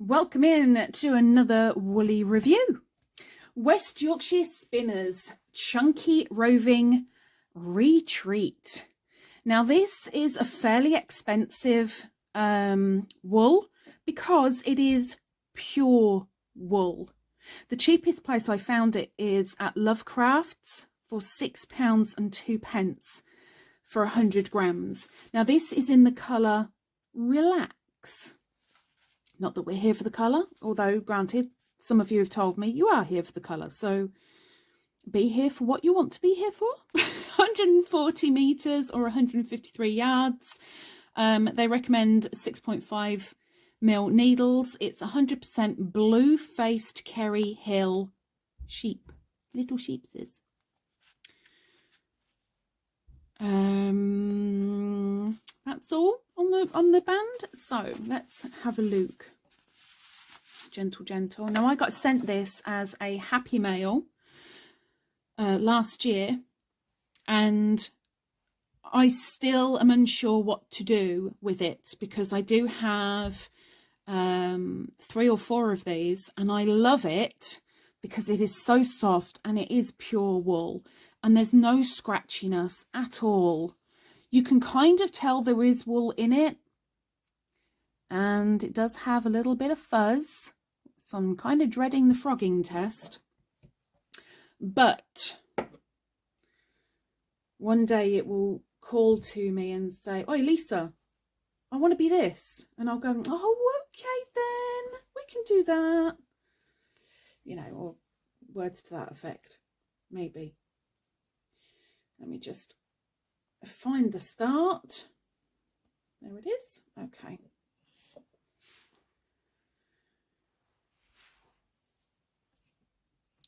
Welcome in to another woolly review. West Yorkshire Spinners Chunky Roving Retreat. Now this is a fairly expensive wool because it is pure wool. The cheapest place I found it is at Lovecrafts for £6.02 for 100 grams. Now this is in the colour Relax. Not that we're here for the colour, although granted, some of you have told me you are here for the colour. So be here for what you want to be here for. 140 metres or 153 yards. They recommend 6.5mm needles. It's 100% blue-faced Kerry Hill sheep. Little sheepses. That's all on the band. So let's have a look. Gentle. Now I got sent this as a Happy Mail last year, and I still am unsure what to do with it because I do have 3 or 4 of these, and I love it because it is so soft and it is pure wool and there's no scratchiness at all. You can kind of tell there is wool in it, and it does have a little bit of fuzz. So I'm kind of dreading the frogging test. But one day it will call to me and say, "Oi, Lisa, I want to be this." And I'll go, "Oh, okay then, we can do that." You know, or words to that effect, maybe. Let me just find the start. There it is. Okay.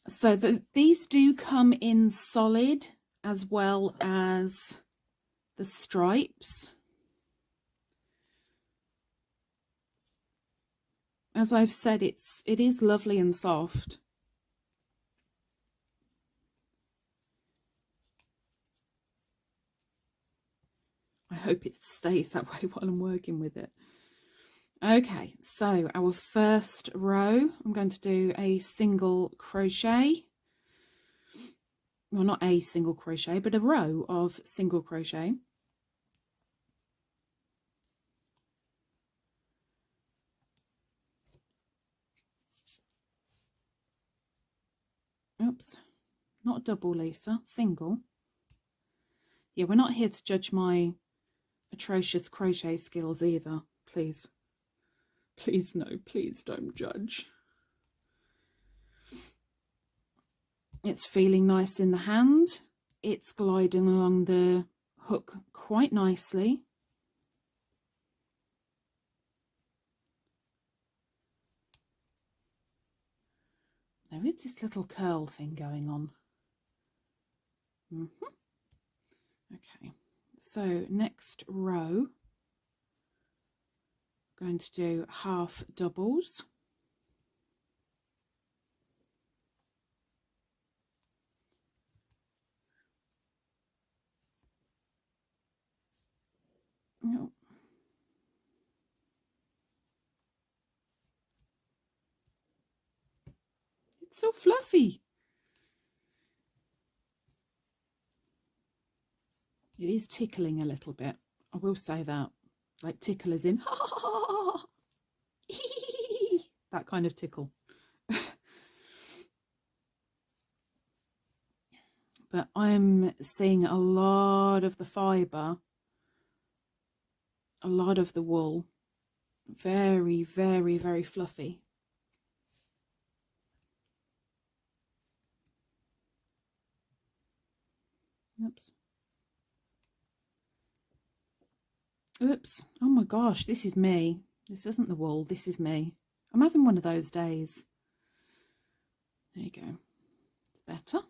So these do come in solid as well as the stripes. As I've said, it is lovely and soft. I hope it stays that way while I'm working with it. Okay, so our first row, I'm going to do a single crochet. Well, not a single crochet, but a row of single crochet. Oops, not double, Lisa, single. Yeah, we're not here to judge my atrocious crochet skills either, please. Please, no, please don't judge. It's feeling nice in the hand. It's gliding along the hook quite nicely. There is this little curl thing going on. Okay, so next row, I'm going to do half doubles. Oh. It's so fluffy. It is tickling a little bit, I will say that. Like tickle as in, that kind of tickle. But I'm seeing a lot of the fibre, a lot of the wool, very, very, very fluffy. Oops. Oh my gosh, this is me. This isn't the wool, this is me. I'm having one of those days. There you go. It's better.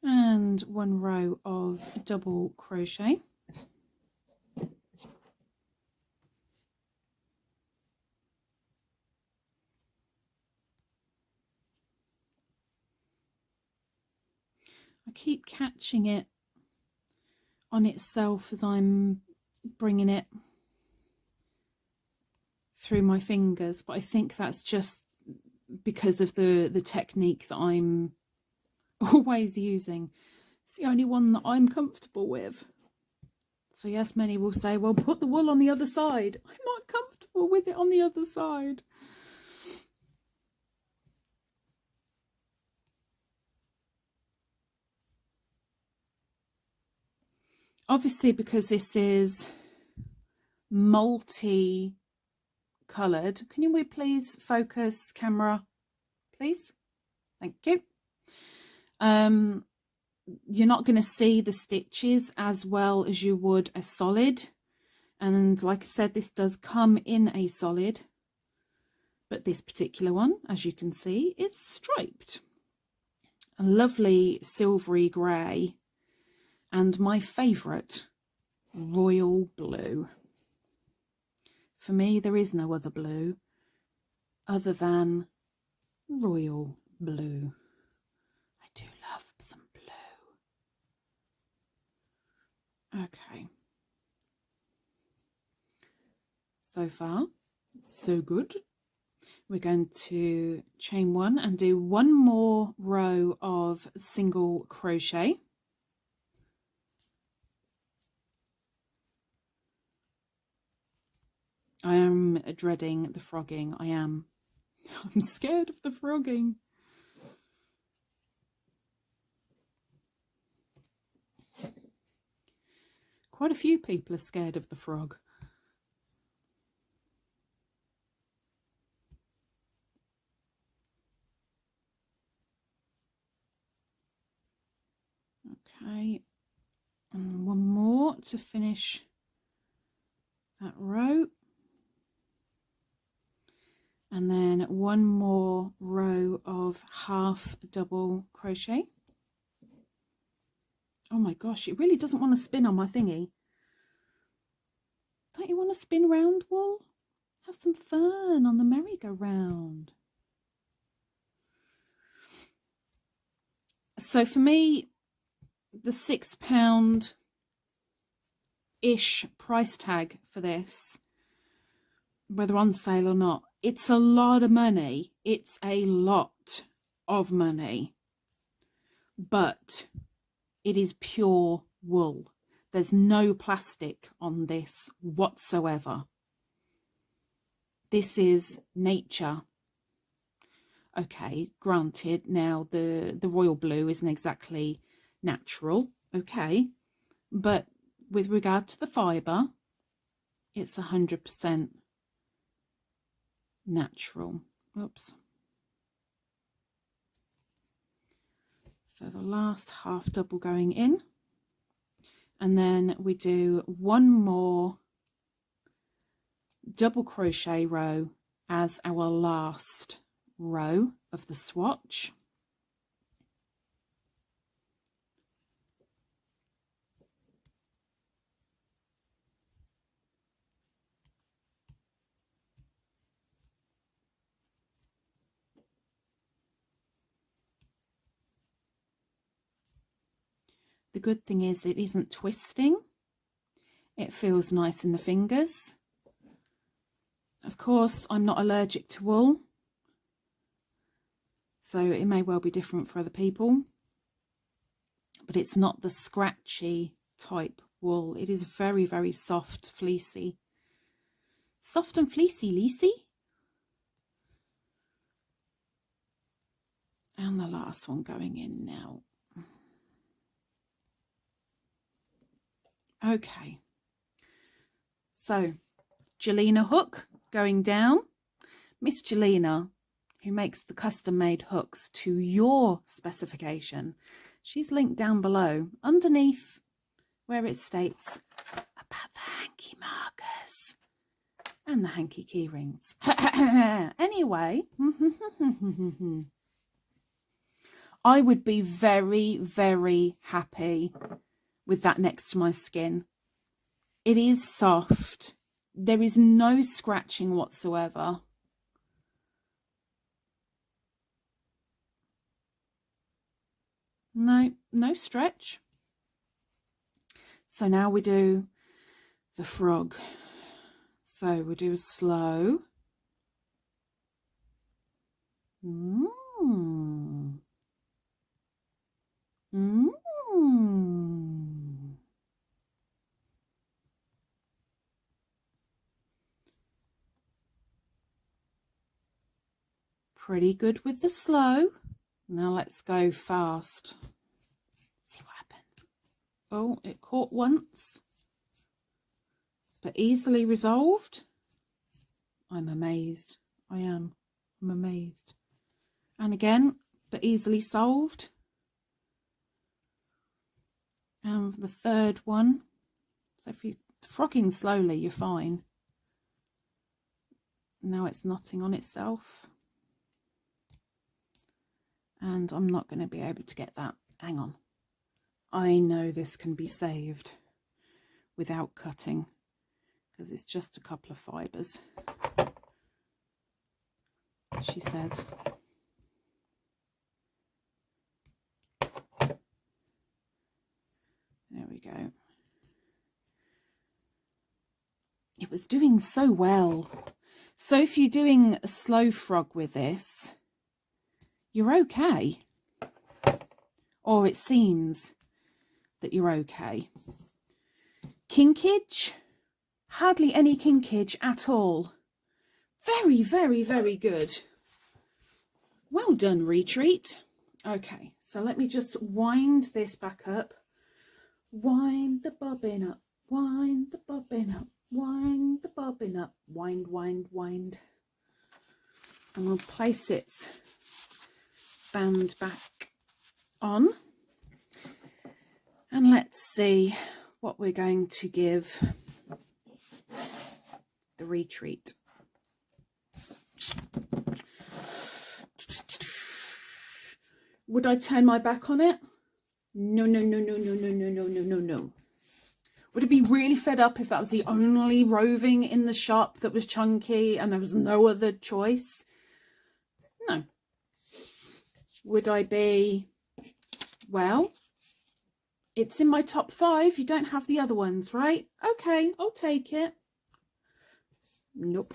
And one row of double crochet. I keep catching it on itself as I'm bringing it through my fingers, but I think that's just because of the technique that I'm always using. It's the only one that I'm comfortable with. So yes, many will say, well, put the wool on the other side. I'm not comfortable with it on the other side. Obviously, because this is multi-coloured, can we please focus camera, please? Thank you. You're not going to see the stitches as well as you would a solid. And like I said, this does come in a solid. But this particular one, as you can see, it's striped. A lovely silvery grey. And my favourite, royal blue. For me, there is no other blue other than royal blue. I do love some blue. Okay. So far, so good. We're going to chain one and do one more row of single crochet. I am dreading the frogging. I am. I'm scared of the frogging. Quite a few people are scared of the frog. Okay, and one more to finish that row. And then one more row of half double crochet. Oh my gosh, it really doesn't want to spin on my thingy. Don't you want to spin round, wool? Have some fun on the merry-go-round. So for me, the £6-ish price tag for this, whether on sale or not, it's a lot of money. It's a lot of money. But it is pure wool. There's no plastic on this whatsoever. This is nature. Okay, granted, now the royal blue isn't exactly natural, okay, but with regard to the fibre, it's 100% natural. Oops. So the last half double going in, and then we do one more double crochet row as our last row of the swatch. The good thing is it isn't twisting. It feels nice in the fingers. Of course, I'm not allergic to wool, so it may well be different for other people, but it's not the scratchy type wool. It is very, very soft, fleecy. Soft and fleecy, Lacey. And the last one going in now. Okay. So, Jelena hook going down. Miss Jelena, who makes the custom-made hooks to your specification, she's linked down below underneath where it states about the hanky markers and the hanky key rings. Anyway, I would be very, very happy with that next to my skin. It is soft. There is no scratching whatsoever. No stretch. So now we do the frog. So we'll do a slow. Pretty good with the slow. Now let's go fast. See what happens. Oh, it caught once, but easily resolved. I'm amazed. I am. I'm amazed. And again, but easily solved. And the third one. So if you're frogging slowly, you're fine. Now it's knotting on itself. And I'm not going to be able to get that. Hang on. I know this can be saved without cutting, because it's just a couple of fibres, she says. There we go. It was doing so well. So if you're doing a slow frog with this, you're okay. Or it seems that you're okay. Kinkage, hardly any kinkage at all. Very, very, very good. Well done, Retreat. Okay, so let me just wind this back up. Wind the bobbin up, wind the bobbin up, wind the bobbin up, wind, wind, wind. And we'll place its band back on. And let's see what we're going to give the Retreat. Would I turn my back on it? No, no, no, no, no, no, no, no, no, no, no. Would it be really fed up if that was the only roving in the shop that was chunky and there was no other choice? No. Would I be, well, it's in my top 5. You don't have the other ones, right? Okay, I'll take it. Nope.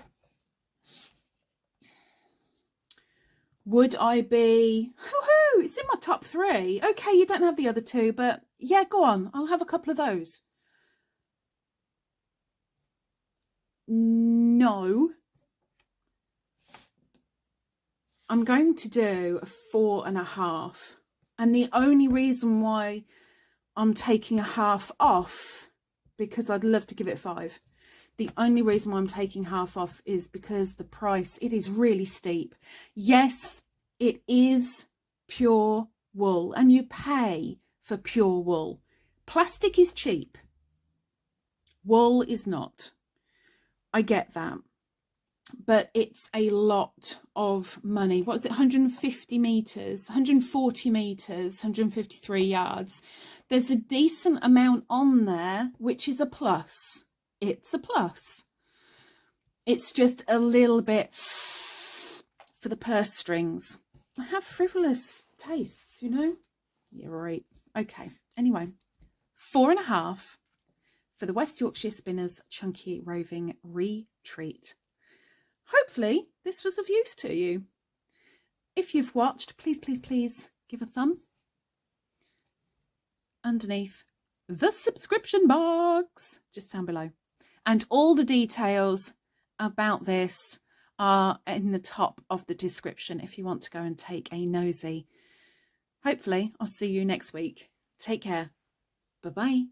Would I be, hoo-hoo, it's in my top 3. Okay, you don't have the other 2, but yeah, go on. I'll have a couple of those. No. I'm going to do a 4.5. And the only reason why I'm taking a half off, because I'd love to give it 5. The only reason why I'm taking half off is because the price, it is really steep. Yes, it is pure wool and you pay for pure wool. Plastic is cheap. Wool is not. I get that. But it's a lot of money. What is it? 150 metres, 140 metres, 153 yards. There's a decent amount on there, which is a plus. It's a plus. It's just a little bit for the purse strings. I have frivolous tastes, you know? Yeah, right. Okay. Anyway, 4.5 for the West Yorkshire Spinners Chunky Roving Retreat. Hopefully this was of use to you. If you've watched, please, please, please give a thumb underneath the subscription box, just down below. And all the details about this are in the top of the description if you want to go and take a nosy. Hopefully I'll see you next week. Take care. Bye-bye.